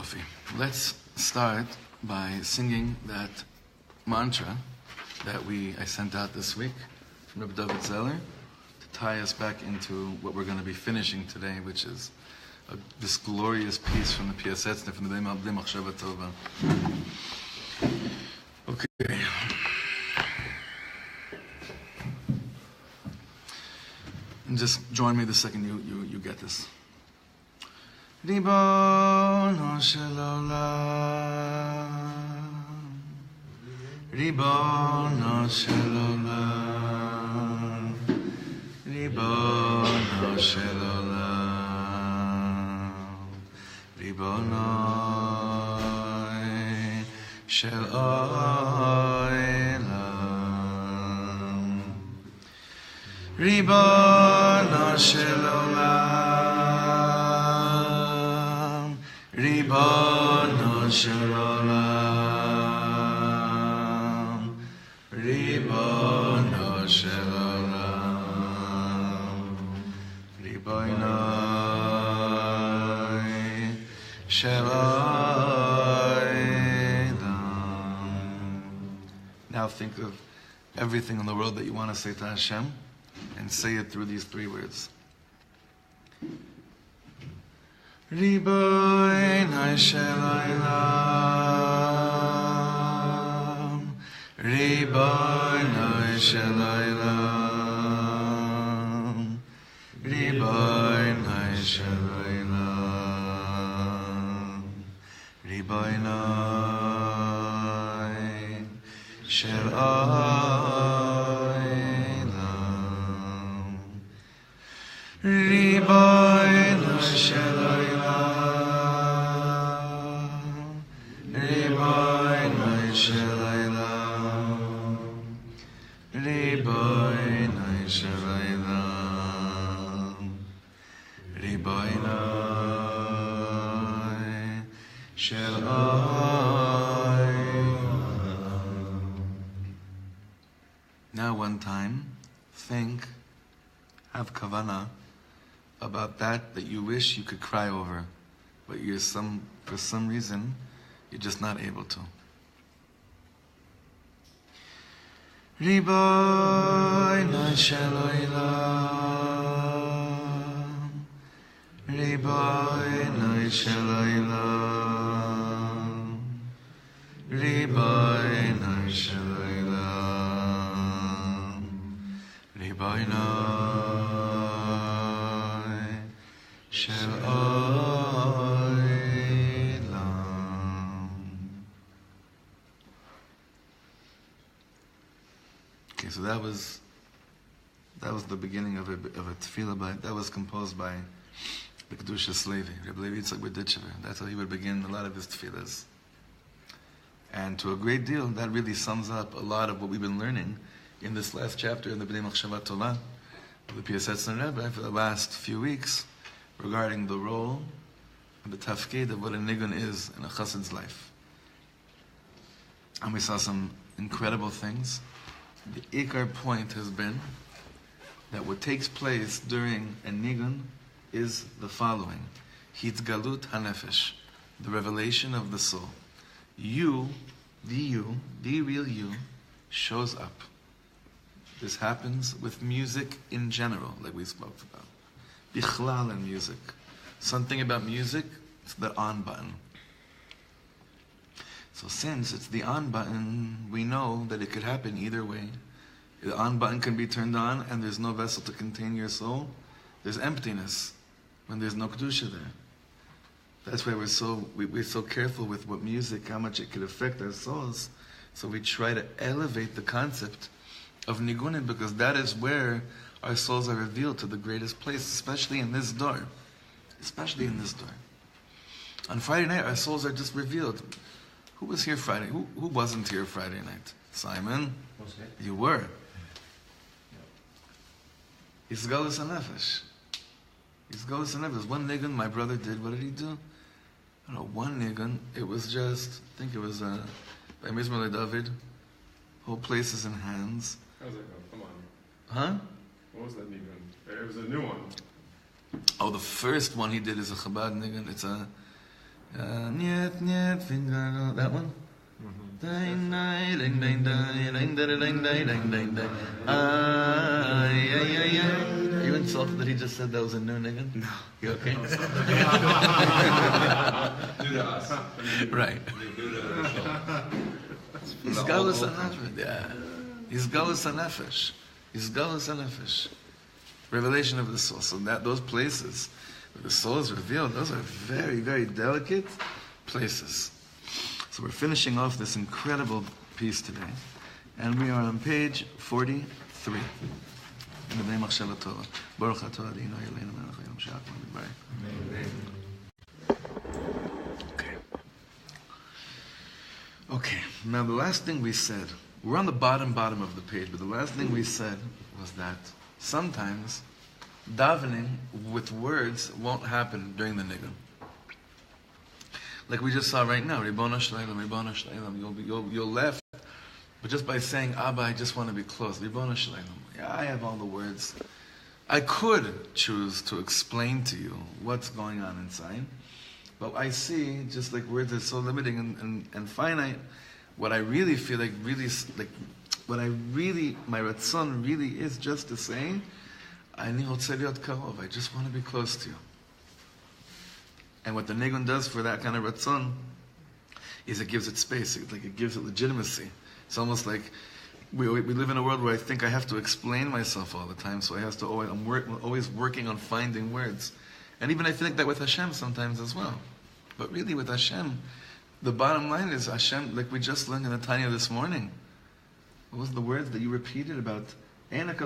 Yofi. Let's start by singing that mantra that I sent out this week from Rabbi David Zeller to tie us back into what we're going to be finishing today, which is this glorious piece from the Piasetzner, from the Bnei Machshava Tova. Okay. And just join me the second you get this. Ribono shel olam, Ribono shel olam, Ribono shel olam, Ribono shel olam, Ribono shel olam. Ribono shel olam, Ribono shel olam, Ribono shel olam. Now think of everything in the world that you want to say to Hashem, and say it through these three words. Ribono shel olam, Ribono shel olam, Ribono shel olam, Ribono shel olam, Ribono shel olam. Now one time, have kavana about that you wish you could cry over, but for some reason, you're just not able to. Ribono shel olam, Ribono shel olam, Ribono shel olam, Ribono shel olam. Okay, so that was the beginning of a tefillah, but that was composed by the Kedushas Levi, Rabbi Yitzchak Berditchever. That's how he would begin a lot of his tefillahs. And to a great deal, that really sums up a lot of what we've been learning in this last chapter in the Bnei Machshava Tova of the Piasetzner Rebbe for the last few weeks, regarding the role and the tafkid of what a niggun is in a chassid's life. And we saw some incredible things. The ikar point has been that what takes place during a niggun is the following: Hitgalut hanefesh, the revelation of the soul. The real you, shows up. This happens with music in general, like we spoke about. Bichlal in music. Something about music, it's the on button. So since it's the on button, we know that it could happen either way. The on button can be turned on and there's no vessel to contain your soul. There's emptiness when there's no kedusha there. That's why we're so careful with what music, how much it could affect our souls. So we try to elevate the concept of niggunim, because that is where our souls are revealed to the greatest place, especially in this door. Especially in this door. On Friday night, our souls are just revealed. Who was here Friday? Who wasn't here Friday night? Simon? Was it? You were. Yisgalus hanefesh. Yisgalus hanefesh. One niggun my brother did. What did he do? I don't know, one niggun. It was just, I think it was by Mizmor David. Whole place is in hands. How's that go? Come on. Huh? What was that niggun? It was a new one. Oh, the first one he did is a Chabad niggun. Niet, niet, finger, that one? Ding, ding, ding, ding, ding, ding, ding, ding, ding, ding, ding. Are you insulted that he just said that was a new niggun? No. You okay? New to us. Right. He's galus hanefesh. Yeah. He's galus hanefesh. He's galus hanefesh. Revelation of the soul. So that those places where the soul is revealed, those are very, very delicate places. So we're finishing off this incredible piece today, and we are on page 43. In the name of Machshava Tova. Baruch atah Adonai Eloheinu melech haolam she'atam midbarei. Okay. Now the last thing we said, we're on the bottom of the page, but the last thing we said was that sometimes davening with words won't happen during the niggun. Like we just saw right now, Ribono Shleilam, Ribono Shleilam. You'll laugh, but just by saying, Abba, I just want to be close. Ribono Shleilam. Yeah, I have all the words. I could choose to explain to you what's going on inside, but I see, just like words are so limiting and finite, what I really feel like, my ratzon really is just to say, I just want to be close to you. And what the niggun does for that kind of ratzon is it gives it space. It gives it legitimacy. It's almost like we live in a world where I think I have to explain myself all the time, so I have to I'm always working on finding words. And even I feel like that with Hashem sometimes as well. But really with Hashem, the bottom line is Hashem, like we just learned in the Tanya this morning. What was the words that you repeated about? It's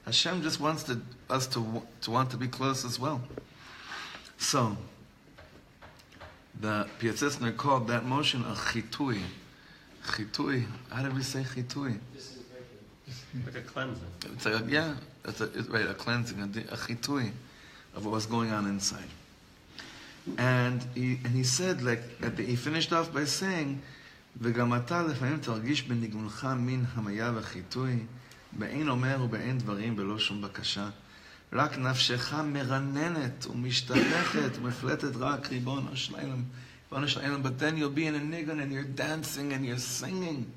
Hashem just wants us to want to be close as well. So, the Piasetzner called that motion a chitui. Chitui. How did we say chitui? Like a cleansing. It's like a cleansing, a chitui of what was going on inside. And he said, he finished off by saying, וגם אתה לפעמים תרגיש בניגונך מן המיה וחיטוי, באין אומר ובאין דברים בלא שום בקשה. רק נפשך מרננת ומשתלחת ומפלטת רק ריבונו של עולם. ריבונו של עולם. But then you'll be in a niggun and you're dancing and you're singing.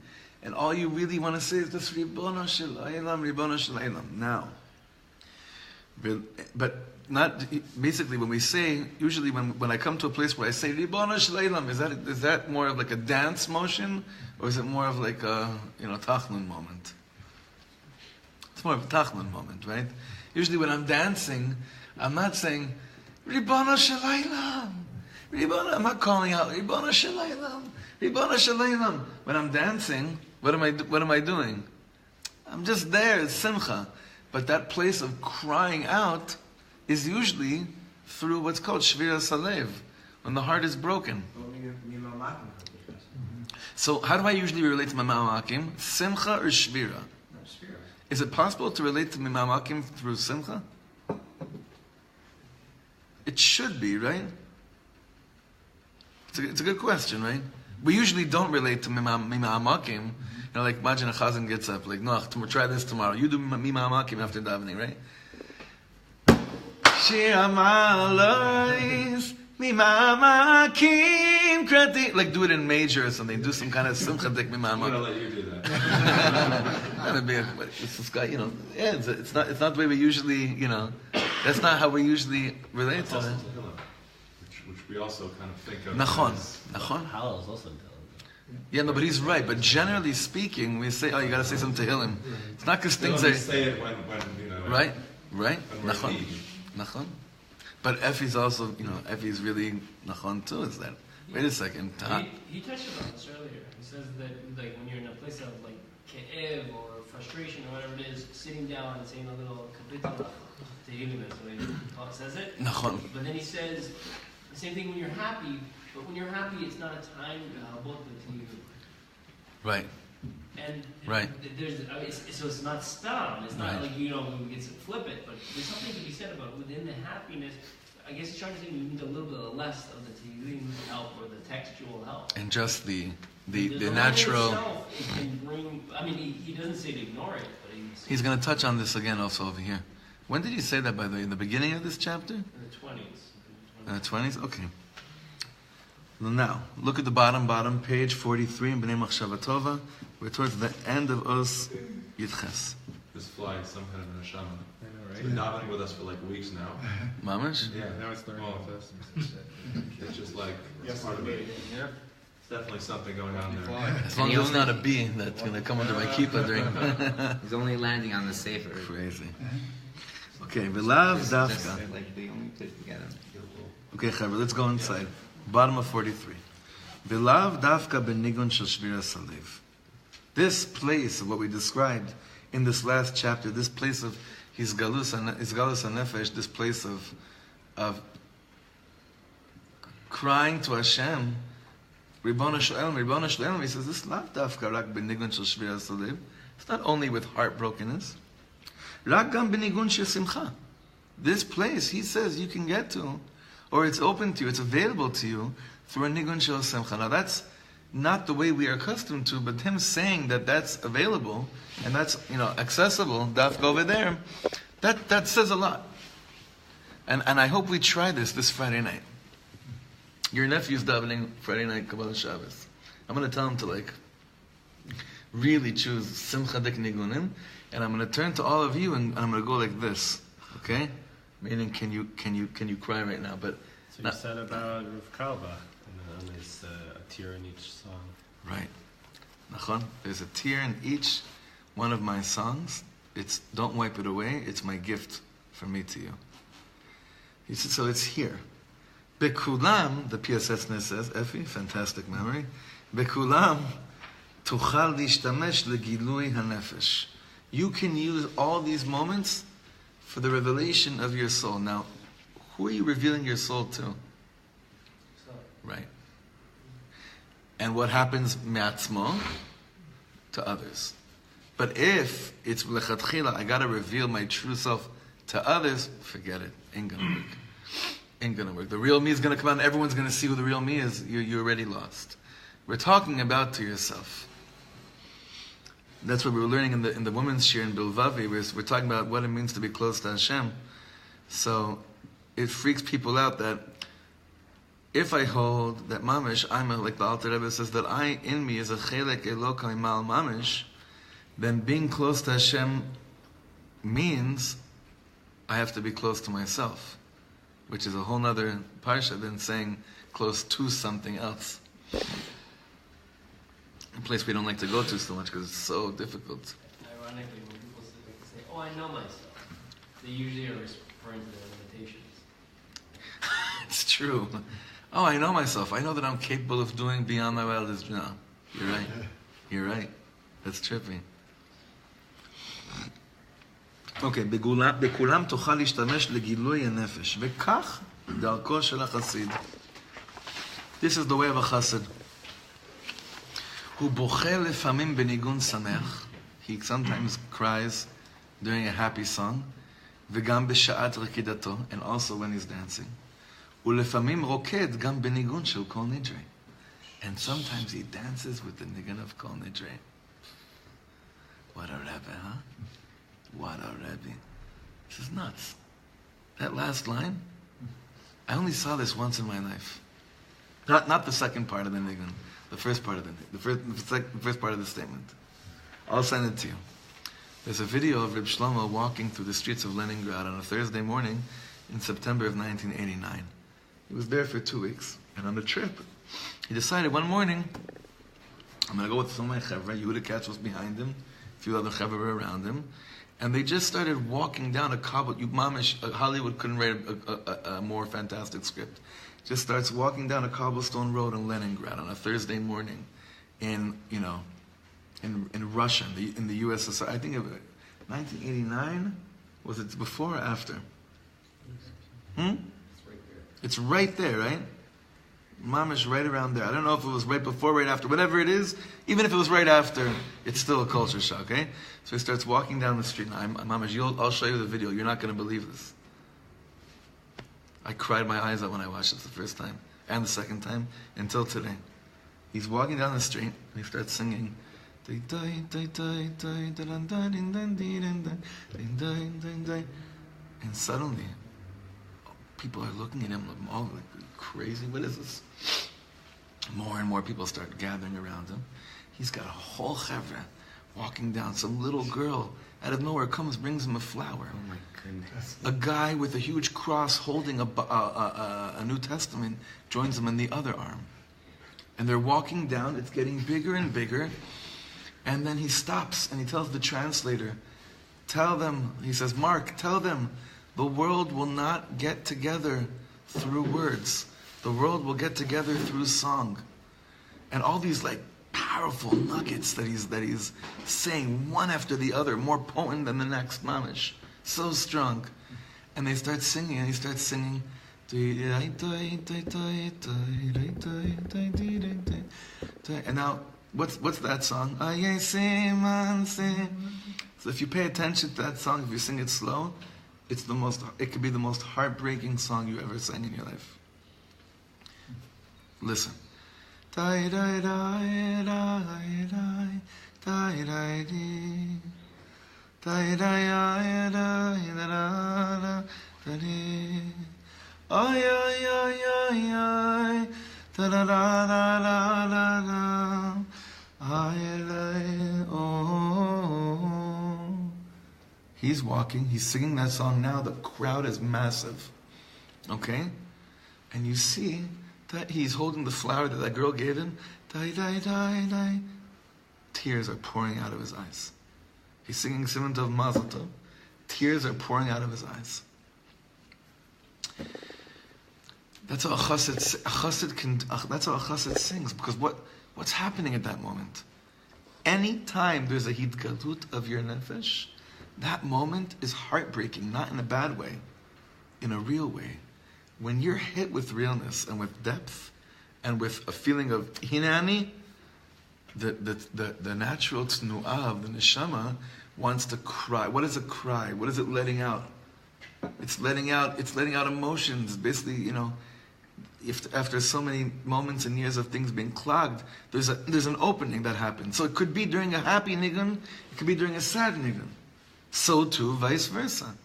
And all you really want to say is just ריבונו של עולם, ריבוno shel olam. Now, but not basically when we say, usually when I come to a place where I say ריבונו shel olam, is that more of like a dance motion, or is it more of like a tachlon moment? It's more of a tachlon moment, right? Usually when I'm dancing, I'm not saying ריבונו shel olam, I'm not calling out ריבונו shel olam, ריבונו shel olam. When I'm dancing, what am I doing? I'm just there, it's simcha. But that place of crying out is usually through what's called shviras halev, when the heart is broken. So how do I usually relate to mimamakim? Simcha or shvira? Is it possible to relate to mimamakim through simcha? It should be, right? It's a good question, right? We usually don't relate to mimamakim. Like imagine a chazan gets up, like, no, try this tomorrow. You do mimamakim after davening, right? Shir amalois mimamakim krati. Like do it in major or something. Do some kind of simchadik mimamakim. I'm gonna let you do that. That'd be it's this guy, it's not the way we usually, that's not how we usually relate to it. Which we also kind of think of. Nachon. Halal is also intelligent. Yeah, no, but he's right. But generally speaking, we say, you got to say some tehillim. It's not because things We are say it when right. When we're Nachon. eating. Nachon. But Effie's also, Effie's really nachon too. Is that? Wait a second. He touched on this earlier. He says that like when you're in a place of like ke'ev or frustration or whatever it is, sitting down and saying a little kapital tehillim is the way he says it. Nachon. But then he says the same thing when you're happy. But when you're happy, it's not a time to habot the tehillim. Right. And right. So it's not stam. It's not like we get to flip it. But there's something to be said about within the happiness. I guess he's trying to say we need a little bit less of the tehillim help or the textual help. And just the the natural. Itself, it can bring. I mean, he doesn't say to ignore it, but he's going to touch on this again also over here. When did he say that, by the way? In the beginning of this chapter? In the 20s. 20s? Okay. Now, look at the bottom, page 43 in Bnei Machshava Tova. We're towards the end of Os Yitches. This fly is some kind of neshama. I know, It's right? been davening with us for like weeks now. Mamash? Yeah. Now it's learning Well, with us. it's just like, Yes, part of it. Yeah. It's definitely something going on there. As long as it's not a bee that's going to come under my kippah during... He's only landing on the safer. Crazy. Okay, V'lav Just Dafka. like the only place to get him. Okay, Chavre, let's go inside. Bottom of 43. V'lav Dafka ben niggun shel shviras halev. This place of what we described in this last chapter, this place of his galus hanefesh, this place of crying to Hashem, Ribbona Shalom, he says, this lav dafka rak ben niggun shel shviras halev. It's not only with heartbrokenness. Rak gam ben niggun shel simcha. This place, he says, you can get to, or it's open to you, it's available to you through a niggun shel simcha. Now that's not the way we are accustomed to, but him saying that that's available and that's accessible, dafka over there, that says a lot. And I hope we try this Friday night. Your nephew's davening Friday night Kabbalah Shabbos. I'm going to tell him to really choose simcha dik nigunim, and I'm going to turn to all of you and I'm going to go like this, okay? Meaning, can you cry right now? But So you said about Rav Kalba, and there's a tear in each song. right, nachon. There's a tear in each one of my songs. It's don't wipe it away. It's my gift from me to you. He said, so it's here. Bekulam, the Piasetzner says, Effie, fantastic memory. Bekulam, tuchal lishtamesh legilui hanefesh. You can use all these moments for the revelation of your soul. Now, who are you revealing your soul to? So, Right. And what happens me'atzmo? To others. But if it's lechatchila, I got to reveal my true self to others, forget it. Ain't gonna work. Ain't gonna work. The real me is gonna come out and everyone's gonna see who the real me is. You're already lost. We're talking about to yourself. That's what we were learning in the women's shir in Bilvavi. We're talking about what it means to be close to Hashem. So it freaks people out that if I hold that mamish, like the Alter Rebbe says, that I in me is a chelek elokai mal mamish, then being close to Hashem means I have to be close to myself, which is a whole nother parsha than saying close to something else. A place we don't like to go to so much because it's so difficult. ironically, when people say, "Oh, I know myself," they usually are referring to their limitations. It's true. Oh, I know myself. I know that I'm capable of doing beyond my wildest dreams. No, you're right. You're right. That's trippy. Okay, בכולם תוכל להשתמש לגילוי הנפש, וכך דרכו של החסיד. This is the way of a chassid. הוא בוכה לפעמים בניגון שמח. He sometimes cries during a happy song, וגם בשעת רקידתו, and also when he's dancing. ולפעמים רוקד גם בניגון של כל נדרי. And sometimes he dances with the niggun of kol nidre. What a Rebbe, huh? What a Rebbe. This is nuts. That last line, I only saw this once in my life. Not the second part of the niggun, the first part of the first part of the statement. I'll send it to you. There's a video of Reb Shlomo walking through the streets of Leningrad on a Thursday morning in September of 1989. He was there for 2 weeks, and on the trip, he decided one morning, I'm going to go with some of my chevra. Yehuda Katz was behind him, a few other chevra were around him, and they just started walking down a cobble. Hollywood couldn't write a more fantastic script. Just starts walking down a cobblestone road in Leningrad on a Thursday morning, in Russia, in the USSR. I think of 1989. Was it before or after? It's right there, right? Mamish right around there. I don't know if it was right before, right after, whatever it is. Even if it was right after, it's still a culture shock, okay? So he starts walking down the street. Now, Mamish, I'll show you the video. You're not going to believe this. I cried my eyes out when I watched it the first time and the second time until today. He's walking down the street and he starts singing. And suddenly, people are looking at him all like crazy. What is this? More and more people start gathering around him. He's got a whole chevra walking down. Some little girl out of nowhere comes, brings him a flower. Oh my goodness. A guy with a huge cross holding a New Testament joins him in the other arm. And they're walking down. It's getting bigger and bigger. And then he stops and he tells the translator, tell them, he says, Mark, tell them, the world will not get together through words. The world will get together through song. And all these like powerful nuggets that he's saying one after the other, more potent than the next, mamish. So strong. And they start singing, and he starts singing. And now, what's that song? So if you pay attention to that song, if you sing it slow, it could be the most heartbreaking song you ever sang in your life. Listen. He's walking, he's singing that song now, the crowd is massive. Okay? And you see that he's holding the flower that girl gave him. Tears are pouring out of his eyes. He's singing Siman Tov Mazel Tov. Tears are pouring out of his eyes. That's how a chassid sings, because what's happening at that moment? Any time there's a hitgalut of your nefesh, that moment is heartbreaking, not in a bad way, in a real way. When you're hit with realness and with depth and with a feeling of hinani, the natural t'nu'ah of the neshama wants to cry. What is a cry? What is it letting out? It's letting out emotions. Basically, if after so many moments and years of things being clogged, there's an opening that happens. So it could be during a happy niggun, it could be during a sad niggun. So too, vice versa.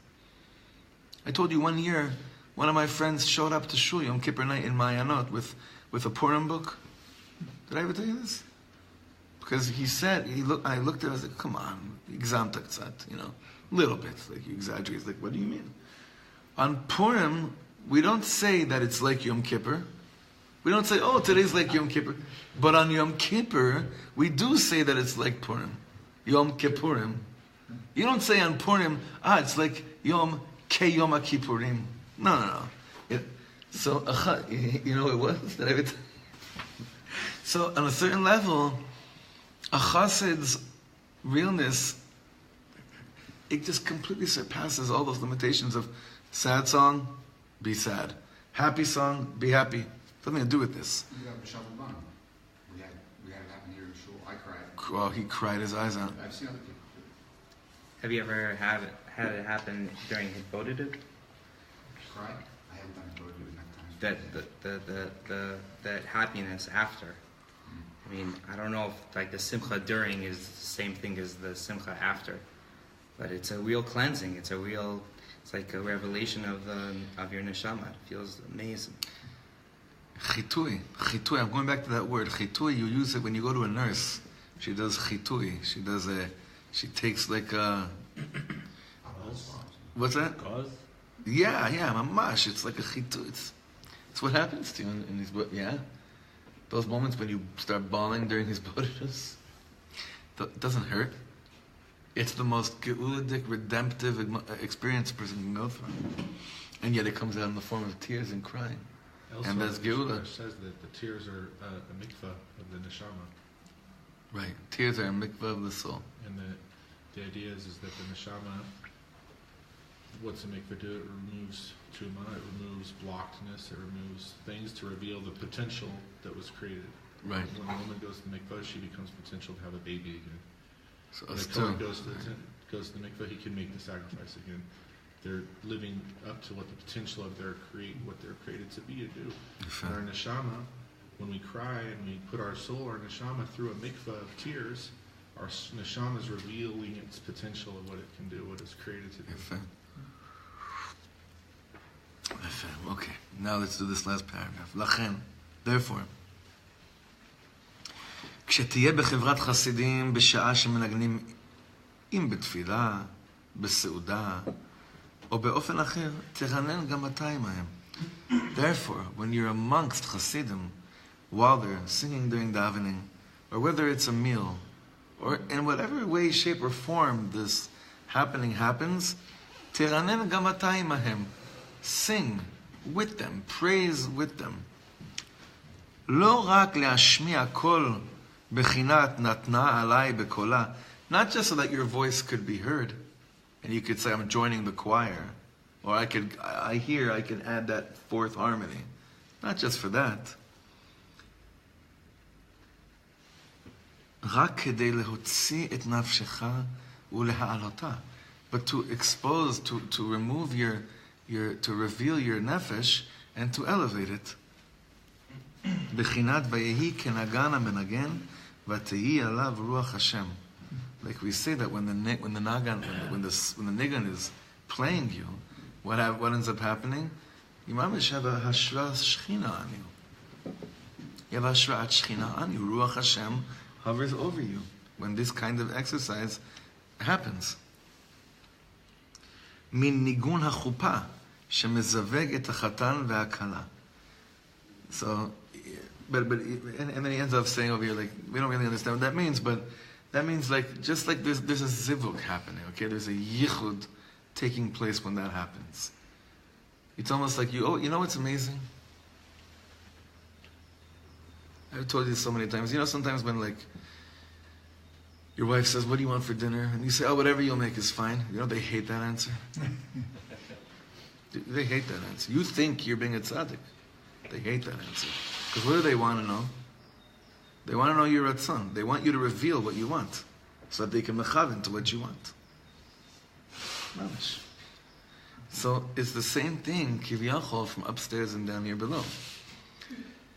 I told you one year, one of my friends showed up to Shul Yom Kippur night in Mayanot with a Purim book. Did I ever tell you this? Because he said, I looked at it, I was like, come on, examta ktsat, a little bit. Like, you exaggerate. He's like, what do you mean? On Purim, we don't say that it's like Yom Kippur. We don't say, oh, today's like Yom Kippur. But on Yom Kippur, we do say that it's like Purim. Yom Kippurim. You don't say on Purim, it's like Yom Yom Kippurim. No. So, you know what it was? Did I ever So, on a certain level, a chassid's realness, it just completely surpasses all those limitations of sad song, be sad. Happy song, be happy. Something to do with this. We got Machshava Bun. We had it happen here in Shul. I cried. Oh, he cried his eyes out. I've seen other people do Have you ever had it happen during Hitbodedut? it. Cry? I haven't done it enough times. That happiness after. I mean, I don't know if like the simcha during is the same thing as the simcha after, but it's a real cleansing. It's like a revelation of your neshama. It feels amazing. Chitui. I'm going back to that word. Chitui, you use it when you go to a nurse. She does chitui. She takes like a... What's that? Cause? Yeah, mamash. It's like a chitui. It's what happens to you in these... Yeah? Those moments when you start bawling during his bodhidus. It doesn't hurt. It's the most geuludic, redemptive experience a person can go through. And yet it comes out in the form of tears and crying. Also, And that's geula. It says that the tears are a mikvah of the neshama. Right. Tears are a mikvah of the soul. And the idea is that the neshama, what's a mikvah do? It removes tuma, it removes blockedness, it removes things to reveal the potential that was created. Right. When a woman goes to the mikvah, she becomes potential to have a baby again. So When us a Kohen too. goes to the mikvah, he can make the sacrifice again. They're living up to what the potential of what they're created to be to do. And our neshama, when we cry and we put our soul, our neshama, through a mikvah of tears, our neshama is revealing its potential of what it can do, what it's created to do. Yפה. Okay, now let's do this last paragraph. לכן, therefore, כשתהיה בחברת חסידים בשעה שמנגנים אם בתפילה, בסעודה, או באופן אחר, תרנן גם אתה עמהם. Therefore, when you're amongst chassidim, while they're singing during davening, or whether it's a meal, or in whatever way, shape, or form this happening happens, tiranen gam ata imahem. Sing with them, praise with them. לא רק להשמיע קול בחינת נתנה עליי בקולה, not just so that your voice could be heard, and you could say, I'm joining the choir, or I can add that fourth harmony. Not just for that. רק כדי להוציא את נפשך ולהעלותה. But to expose, to remove to reveal your nefesh and to elevate it. בחינת ויהי כנגן המנגן ותהי עליו רוח השם. Like we say that when the niggun is playing you, what ends up happening? You mamish have a hashra shechina on you. You have hashra shechina on you. Ruach Hashem hovers over you when this kind of exercise happens. Min nigun hachupa shemezaveg et hachatan ve'akala. So, and then he ends up saying over here, like, we don't really understand what that means, but that means like, just like there's a zivug happening, okay? There's a yichud taking place when that happens. It's almost like you know what's amazing? I've told you so many times. You know, sometimes when like your wife says, "What do you want for dinner?" and you say, "Oh, whatever you'll make is fine." You know, they hate that answer. They hate that answer. You think you're being a tzaddik. They hate that answer. Because what do they want to know? They want to know your ratzon. They want you to reveal what you want, so that they can mechaven to what you want. Mamish. So it's the same thing, kiviyachol, from upstairs and down here below.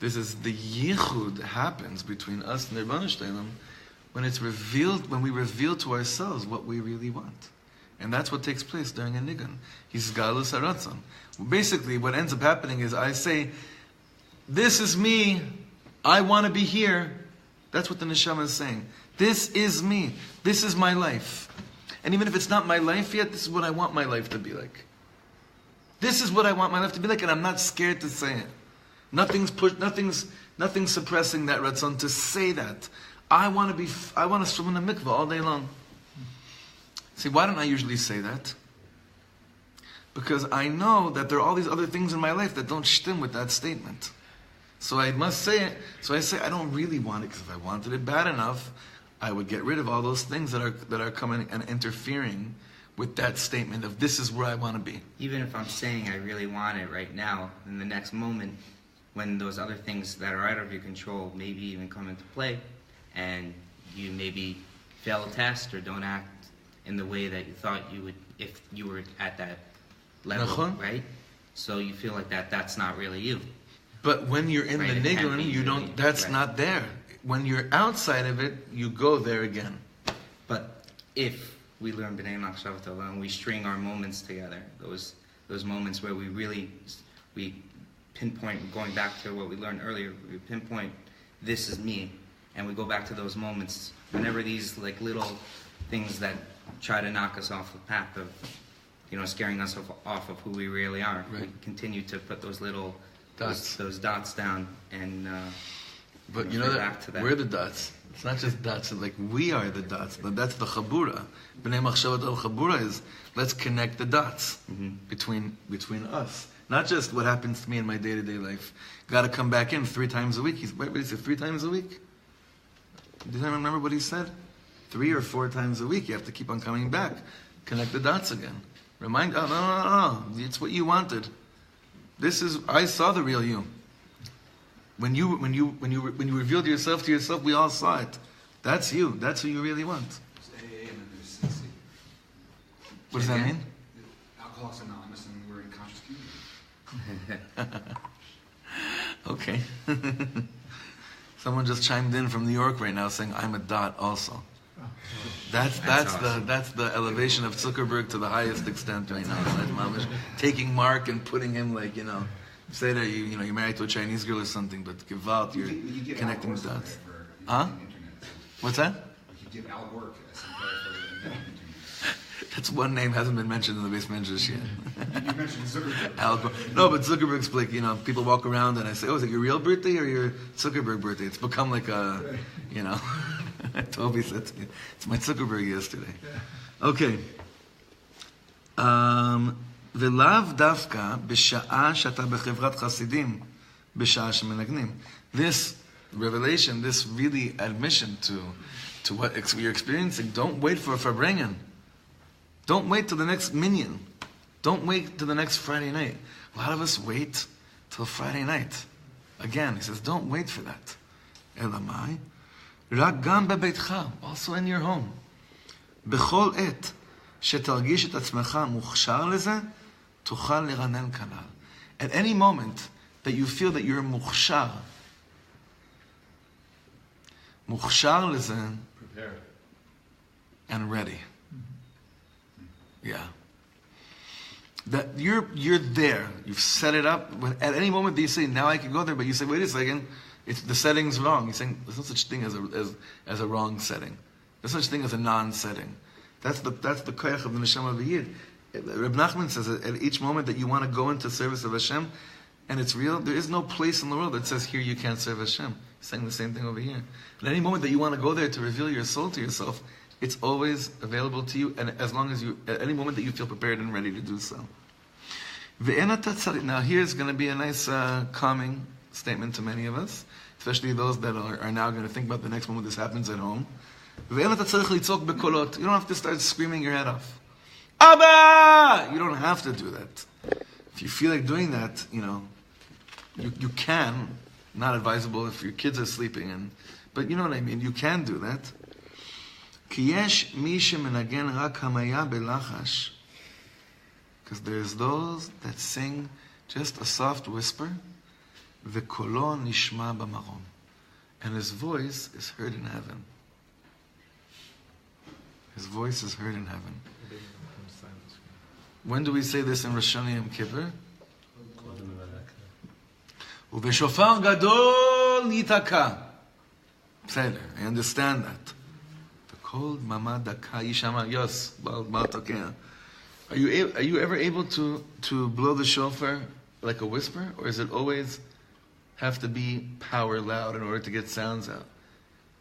This is the yichud happens between us and the Rebbeinu Shalom when it's revealed, when we reveal to ourselves what we really want. And that's what takes place during a niggun. He's galus haratzon. Basically, what ends up happening is I say, this is me, I want to be here. That's what the neshama is saying. This is me. This is my life. And even if it's not my life yet, this is what I want my life to be like. This is what I want my life to be like, and I'm not scared to say it. Nothing's suppressing that ratzon to say that. I want to swim in the mikveh all day long. See, why don't I usually say that? Because I know that there are all these other things in my life that don't shtim with that statement. So I must say it. So I say I don't really want it, because if I wanted it bad enough, I would get rid of all those things that are coming and interfering with that statement of this is where I want to be. Even if I'm saying I really want it right now, in the next moment, when those other things that are out of your control maybe even come into play, and you maybe fail a test or don't act in the way that you thought you would if you were at that level, right? So you feel like that's not really you. But when you're in the niggun, you don't. That's not there. When you're outside of it, you go there again. But if we learn Bnei Machshava and we string our moments together, those moments where we pinpoint, going back to what we learned earlier, we pinpoint, this is me, and we go back to those moments whenever these like little things that try to knock us off the path of, scaring us off of who we really are. Right. We continue to put those little dots, those dots down, and but back to that. We're the dots. It's not just dots. Like we are the dots. That's the chabura. Bnei Machshava chabura is let's connect the dots between us. Not just what happens to me in my day-to-day life. Got to come back in 3 times a week. What did he say? 3 times a week? Did anyone remember what he said? 3 or 4 times a week. You have to keep on coming back. Connect the dots again. Remind. Oh no. It's what you wanted. I saw the real you. When you revealed yourself to yourself, we all saw it. That's you. That's who you really want. What does that mean? Alcoholics Anonymous, and we're in conscious community. Okay. Someone just chimed in from New York right now saying, I'm a dot also. That's awesome. the elevation of Zuckerberg to the highest extent right now. Right, Mamish? Taking Mark and putting him like, say that you're married to a Chinese girl or something, but Gewalt, you're connecting the dots. Huh? What's that? You give Al Gore some credit for the internet. That's one name hasn't been mentioned in the base measures yet. You mentioned Zuckerberg. Al Gore. No, but Zuckerberg's like, people walk around and I say, oh, is it your real birthday or your Zuckerberg birthday? It's become like a, Toby said to me, it's my Zuckerberg yesterday. Okay. ולאו דווקא בשעה שאתה בחברת חסידים, בשעה שמנגנים. This revelation, this really admission to what you're experiencing, don't wait for a Farbrengen. Don't wait till the next minyan. Don't wait till the next Friday night. A lot of us wait till Friday night. Again, he says, don't wait for that. Elamai. רק גם בביתך, also in your home. בכל עת שתרגיש את עצמך מוכשר לזה, תוכל לרנן כנ"ל. At any moment that you feel that you're מוכשר, מוכשר לזה, Prepared. and ready. Yeah. That you're there. You've set it up. At any moment that you say, now I can go there, but you say, wait a second, the setting's wrong. You're saying there's no such thing as a wrong setting. There's no such thing as a non-setting. That's the koyach of the neshama of the yid. Reb Nachman says that at each moment that you want to go into service of Hashem, and it's real, there is no place in the world that says here you can't serve Hashem. He's saying the same thing over here. At any moment that you want to go there to reveal your soul to yourself, it's always available to you, and as long as at any moment that you feel prepared and ready to do so. Now here's going to be a nice calming statement to many of us, especially those that are now going to think about the next moment this happens at home. You don't have to start screaming your head off. Abba! You don't have to do that. If you feel like doing that, you can. Not advisable if your kids are sleeping, but you know what I mean. You can do that. Because there's those that sing just a soft whisper, v'kolo nishma b'marom, and his voice is heard in heaven. His voice is heard in heaven. When do we say this in Rosh Hashanah Yom Kippur? Uveshofar gadol nitaka. I understand that. V'kol dmama daka yishama. Yes, bal tokea. Are you ever able to blow the shofar like a whisper, or does it always have to be power loud in order to get sounds out?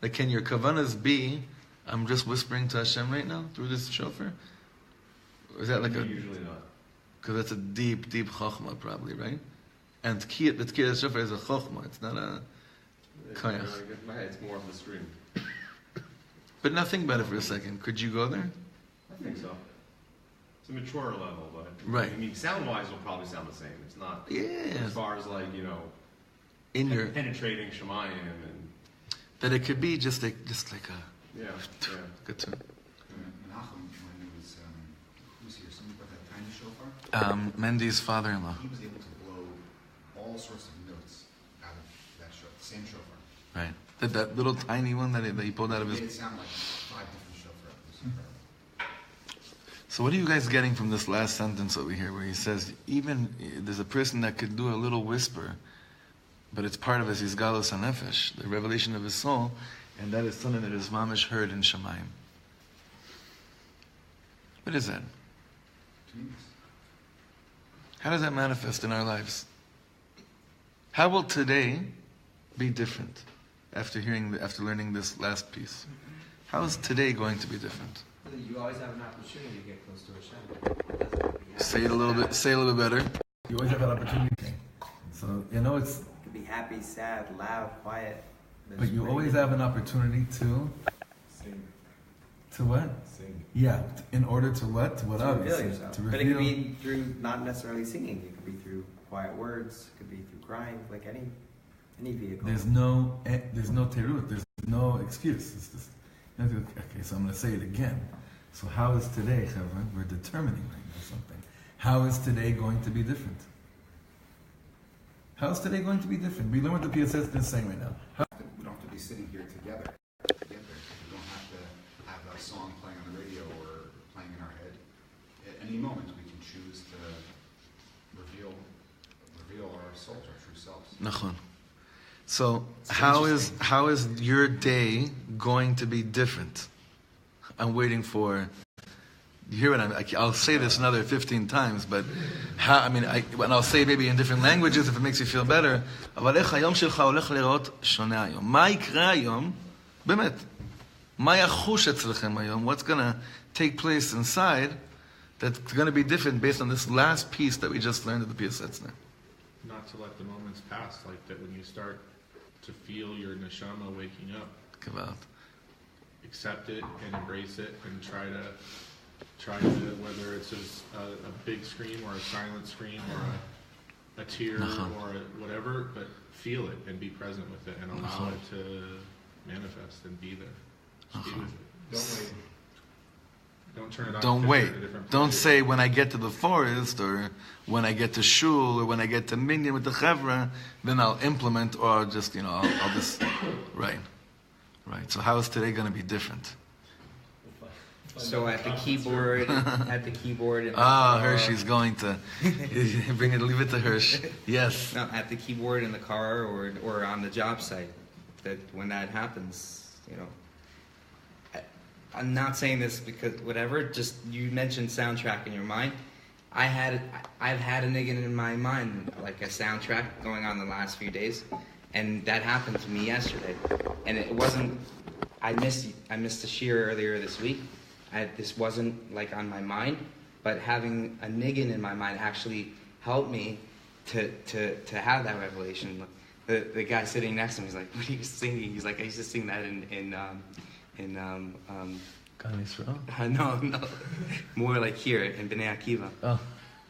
Like, can your kavanas be, I'm just whispering to Hashem right now through this shofar? Or is that like usually not. Because that's a deep chokhmah probably, right? And the tkiyat shofar is a chokhmah. It's not a koyach. It's more of the stream. But now think about it for a second. Could you go there? I think so. It's a mature level, but right. I mean, sound-wise, it'll probably sound the same. It's not as far as like in your penetrating Shemayim and that it could be just like a good tune. Menachem, when he was who's here, somebody about that tiny shofar. Mendy's father-in-law. He was able to blow all sorts of notes out of that shofar, the same shofar. Right. That little tiny one that he pulled out of his. It made it sound like 5 different shofar. It was incredible. So what are you guys getting from this last sentence over here where he says, even there's a person that could do a little whisper, but it's part of his Yizgalus HaNefesh, the revelation of his soul, and that is something that is mamish heard in Shemayim. What is that? How does that manifest in our lives? How will today be different after learning this last piece? How is today going to be different? You always have an opportunity to get close to Hashem. Say it a little bit better. You always have an opportunity. So, it's... It could be happy, sad, loud, quiet. But you always have an opportunity to... sing. To what? Sing. Yeah. In order to what? To what to obviously? reveal yourself. To reveal... But it could be through not necessarily singing. It could be through quiet words. It could be through crying, like any vehicle. There's no terut. There's no excuse. It's just, okay, so I'm going to say it again. So how is today, Chavra? We're determining right now something. How is today going to be different? How is today going to be different? We learn what the Piasetzner is saying right now. We don't have to be sitting here together. We don't have to have a song playing Nachon. So how is your day going to be different? I'm waiting for. You hear what I'll say this another 15 times, but and I'll say maybe in different languages if it makes you feel better. אבל איך היום שלך הולך להיראות שונה היום? מה יקרה היום? באמת. מה יחוש אצלכם היום? What's going to take place inside that's going to be different based on this last piece that we just learned at the Piasetzner? Not to let the moments pass, like that when you start to feel your neshama waking up. Gewalt. Accept it and embrace it and try to whether it's a big scream or a silent scream or a tear or whatever, but feel it and be present with it and allow it to manifest and be there. Just be with it. Don't wait. Don't turn it off. Don't wait. Don't say when I get to the forest or when I get to shul or when I get to minyan with the chevra, then I'll implement or just, I'll just, right. So how is today going to be different? So at the keyboard, Hershey's going to leave it to Hirsch. Yes. No, at the keyboard in the car or on the job site. That when that happens, I'm not saying this because whatever. Just you mentioned soundtrack in your mind. I've had a niggun in my mind, like a soundtrack going on the last few days, and that happened to me yesterday. And it wasn't. I missed the shir earlier this week. This wasn't like on my mind, but having a niggun in my mind actually helped me to have that revelation. The guy sitting next to me, he's like, "What are you singing?" He's like, "I used to sing that in Gan Yisrael? No, more like here in Bnei Akiva." Oh.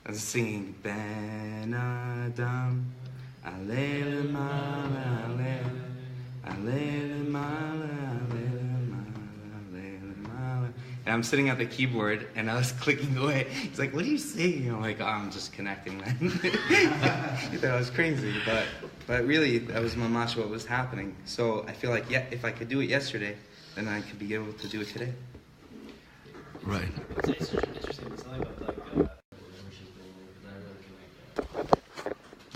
I was singing Ben Adam, Alele Mala, Alele Mala. And I'm sitting at the keyboard, and I was clicking away. He's like, "What are you saying?" I'm like, "Oh, I'm just connecting, man." He thought I was crazy, but really, that was mamash what was happening. So I feel like, if I could do it yesterday, then I could be able to do it today. Right. It's interesting. It's something about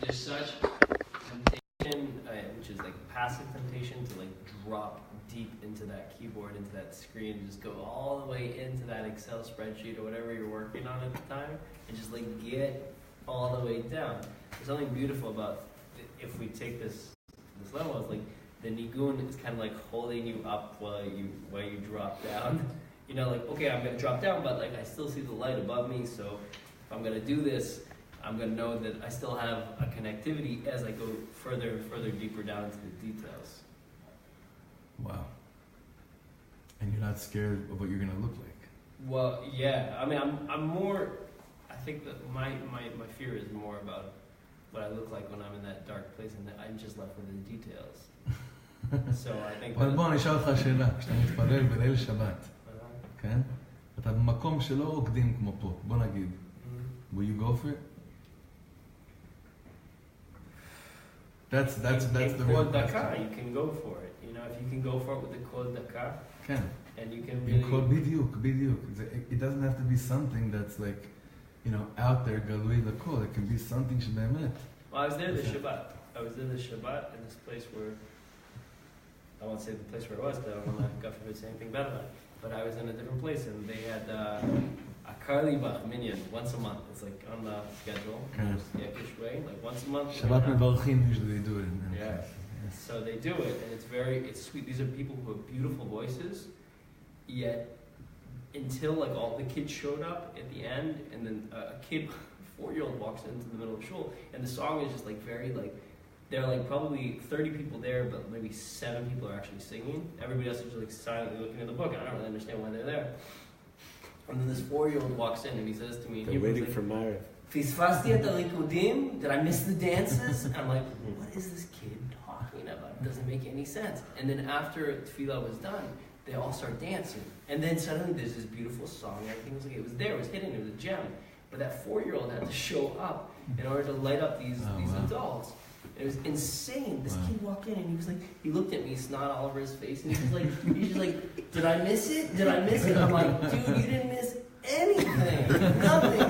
there's such temptation, which is like passive temptation to like drop deep into that keyboard, into that screen, just go all the way into that Excel spreadsheet or whatever you're working on at the time, and just like get all the way down. There's something beautiful about if we take this level. It's like the niggun is kind of like holding you up while you drop down. Like, okay, I'm gonna drop down, but like I still see the light above me. So if I'm gonna do this, I'm gonna know that I still have a connectivity as I go further and further deeper down into the details. Wow. And you're not scared of what you're going to look like? Well, yeah. I mean, I'm more. I think that my fear is more about what I look like when I'm in that dark place, and I'm just left with the details. So I think. אבל בוא, אני אשאל אותך שאלה. כשאתה מתפלל בליל שבת, כן? אתה במקום שלא רוקדים כמו פה, בוא נגיד. Will you go for it? That's the real question. You can go for it. If you can go for it with the kol daka, כן. and you can really... בדיוק. It doesn't have to be something that's like, out there, galui l'kol. It can be something שבאמת. Well, I was there this Shabbat. In this place where, I won't say the place where it was, because I don't want to, God forbid, say anything bad about it. But I was in a different place, and they had a Karlibach minyan once a month. It's like on the schedule. Like once a month. Shabbat mevarchim, usually they do it. Yeah. So they do it, and it's sweet. These are people who have beautiful voices, yet until like all the kids showed up at the end, and then a kid, 4-year-old, walks into the middle of shul, and the song is just like very like, there are like probably 30 people there, but maybe 7 people are actually singing. Everybody else is just like silently looking at the book, and I don't really understand why they're there. And then this 4-year-old walks in, and he says to me, they're waiting for Mara. Fisfasti et alikudim? Did I miss the dances? And I'm like, what is this kid talking about? It doesn't make any sense. And then after tefillah was done, they all start dancing. And then suddenly there's this beautiful song. Everything was like, it was there, it was hidden, it was a gem. But that 4-year-old had to show up in order to light up these adults. It was insane. This kid walked in and he was like, he looked at me, snot all over his face, and he was like, did I miss it? I'm like, dude, you didn't miss anything. Nothing.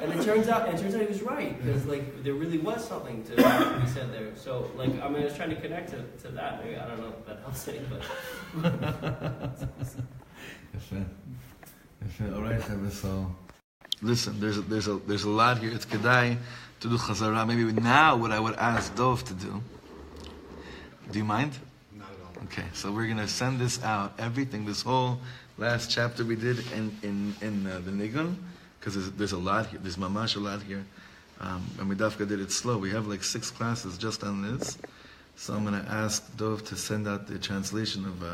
And it turns out he was right, because like there really was something to be said there. So like I was trying to connect to that. Maybe I don't know if that helps any, but. All right, so listen, there's a lot here. It's kedai to do chazara. Maybe now what I would ask Dov to do. Do you mind? Not at all. Okay, so we're gonna send this out. Everything, this whole last chapter we did in the niggun, because there's a lot here. There's mamash a lot here. And we dafka did it slow. We have like 6 classes just on this. So I'm gonna ask Dov to send out the translation of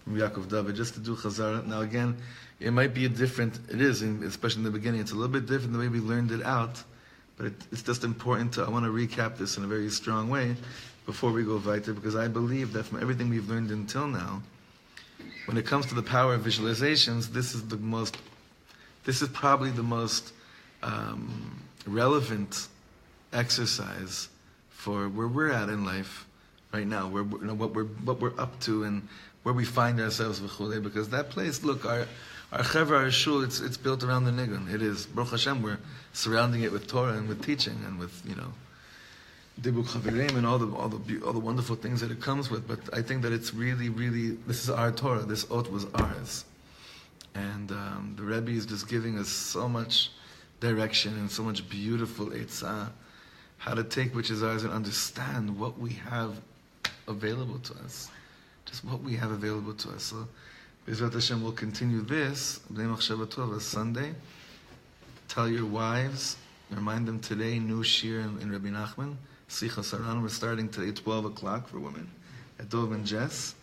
from Yaakov David just to do chazara. Now again, it might be especially in the beginning. It's a little bit different the way we learned it out, but it's just important I want to recap this in a very strong way before we go weiter, because I believe that from everything we've learned until now, when it comes to the power of visualizations, this is probably the most relevant exercise for where we're at in life right now, where what we're up to and where we find ourselves, because that place, look, our chevra, our shul, it's built around the niggun. It is, Baruch Hashem, we're surrounding it with Torah and with teaching and with dibuk chaverim and all the wonderful things that it comes with. But I think that it's really, really, this is our Torah. This oath was ours, and the Rebbe is just giving us so much direction and so much beautiful eitzah, how to take which is ours and understand what we have available to us. Just what we have available to us. So, B'ezrat Hashem will continue this, Bnei Machshava Tova, Sunday. Tell your wives, remind them today, new shir in Rabbi Nachman, Sicha Saran. We're starting today at 12 o'clock for women, at Dov and Jess.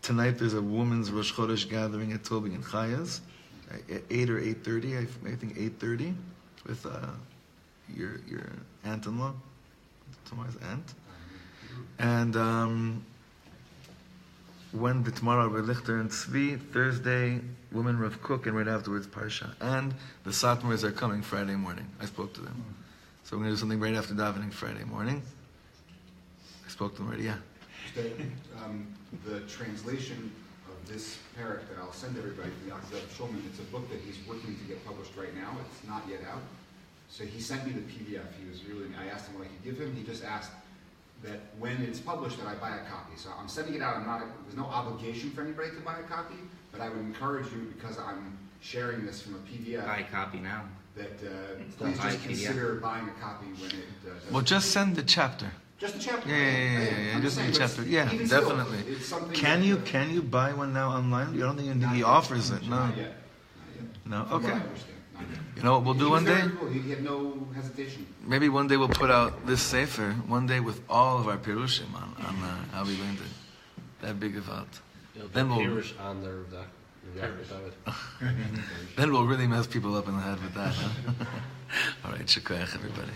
Tonight there's a women's Rosh Chodesh gathering at Tobi and Chaya's, at 8 or 8:30, I think 8:30, with your aunt-in-law, tomorrow's aunt. And tomorrow Rabbi Lichter and Tzvi, Thursday, women Rav Cook, and right afterwards Parsha. And the Satmars are coming Friday morning. I spoke to them. So we're going to do something right after davening Friday morning. I spoke to them already, yeah. The translation of this parak that I'll send everybody from Yaakov Shulman, it's a book that he's working to get published right now. It's not yet out. So he sent me the PDF. I asked him what I could give him. He just asked that when it's published that I buy a copy. So I'm sending it out. There's no obligation for anybody to buy a copy, but I would encourage you, because I'm sharing this from a PDF. Buy a copy now. That please just consider buying a copy when it does. Well, just send the chapter. Just the chapter. Yeah. Just the chapter. Yeah, definitely. Still, can you buy one now online? You don't think he offers it? No. Not yet. No. From Okay. what I understand. Not yet. You know what we'll do one day? Cool. He had no hesitation. Maybe one day we'll put out this sefer one day with all of our pirushim on how we learned it. That big about. Then Pirush on the then we'll really mess people up in the head with that. Huh? All right, shukayach everybody.